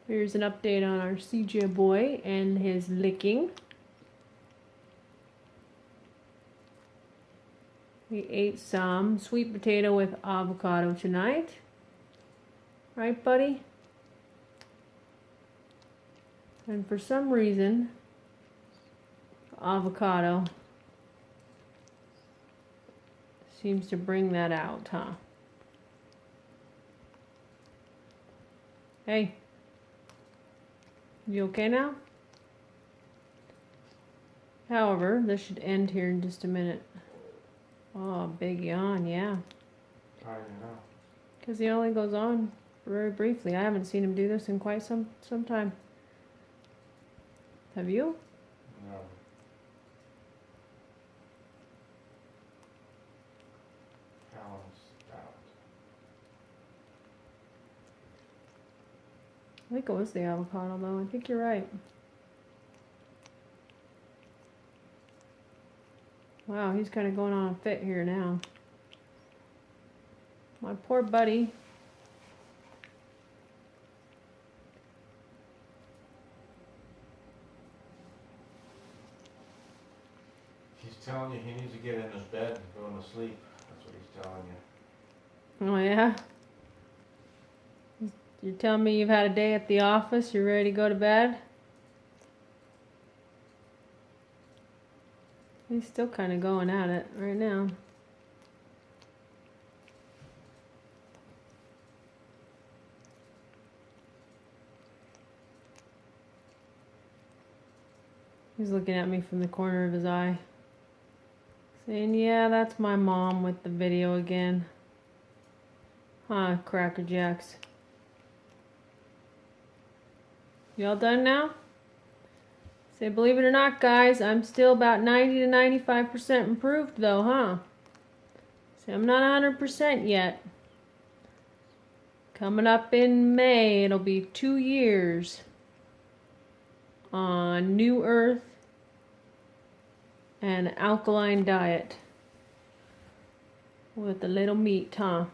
Here's an update on our CJ boy and his licking. We ate some sweet potato with avocado tonight. Right, buddy? And for some reason, avocado seems to bring that out, huh? Hey, you okay now? However, this should end here in just a minute. Oh, big yawn, yeah. How do you know? Because he only goes on very briefly. I haven't seen him do this in quite some time. Have you? No. Callum's out. I think it was the avocado, though. I think you're right. Wow, he's kind of going on a fit here now. My poor buddy. He's telling you he needs to get in his bed and go to sleep. That's what he's telling you. Oh, yeah? You're telling me you've had a day at the office, you're ready to go to bed? He's still kind of going at it right now. He's looking at me from the corner of his eye, saying, yeah, that's my mom with the video again. Huh, Cracker Jacks. Y'all done now? Say, believe it or not, guys, I'm still about 90 to 95% improved, though, huh? Say, I'm not 100% yet. Coming up in May, it'll be 2 years on New Earth and alkaline diet with a little meat, huh?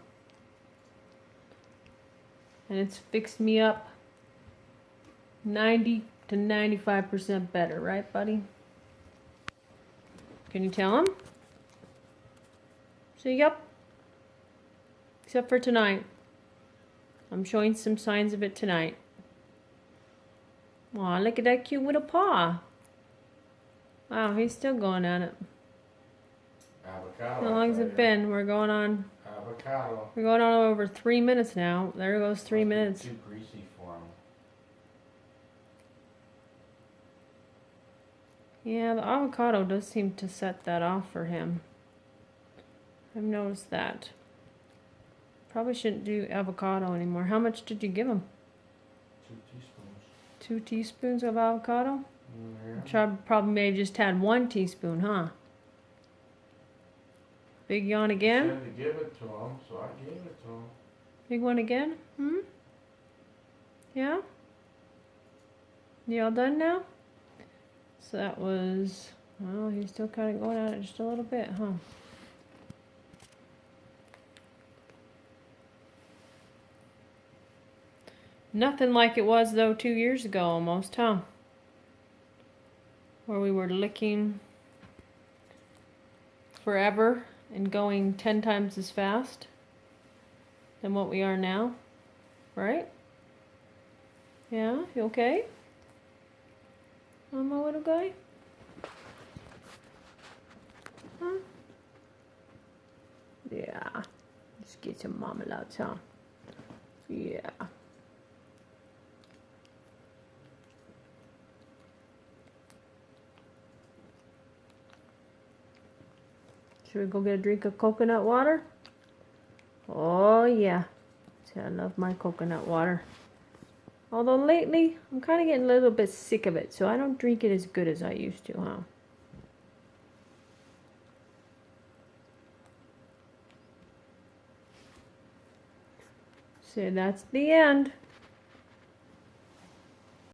And it's fixed me up 90 to 95% better, right, buddy? Can you tell him? Say, yep. Except for tonight. I'm showing some signs of it tonight. Aw, look at that cute little paw. Wow, he's still going at it. Avocado. How long has it been? We're going on over 3 minutes now. There goes 3 minutes. Too greasy for him. Yeah, the avocado does seem to set that off for him. I've noticed that. Probably shouldn't do avocado anymore. How much did you give him? 2 teaspoons. 2 teaspoons of avocado? Yeah. Probably may have just had 1 teaspoon, huh? Big yawn again? Said to give it to him, so I gave it to him. Big one again? Yeah? You all done now? So that was, well, he's still kind of going at it just a little bit, huh? Nothing like it was, though, 2 years ago almost, huh? Where we were licking forever and going 10 times as fast than what we are now, right? Yeah, you okay? Oh, my little guy? Huh? Yeah. Let's get some marmalades, huh? Yeah. Should we go get a drink of coconut water? Oh, yeah. See, I love my coconut water. Although lately, I'm kind of getting a little bit sick of it, so I don't drink it as good as I used to, huh? So that's the end.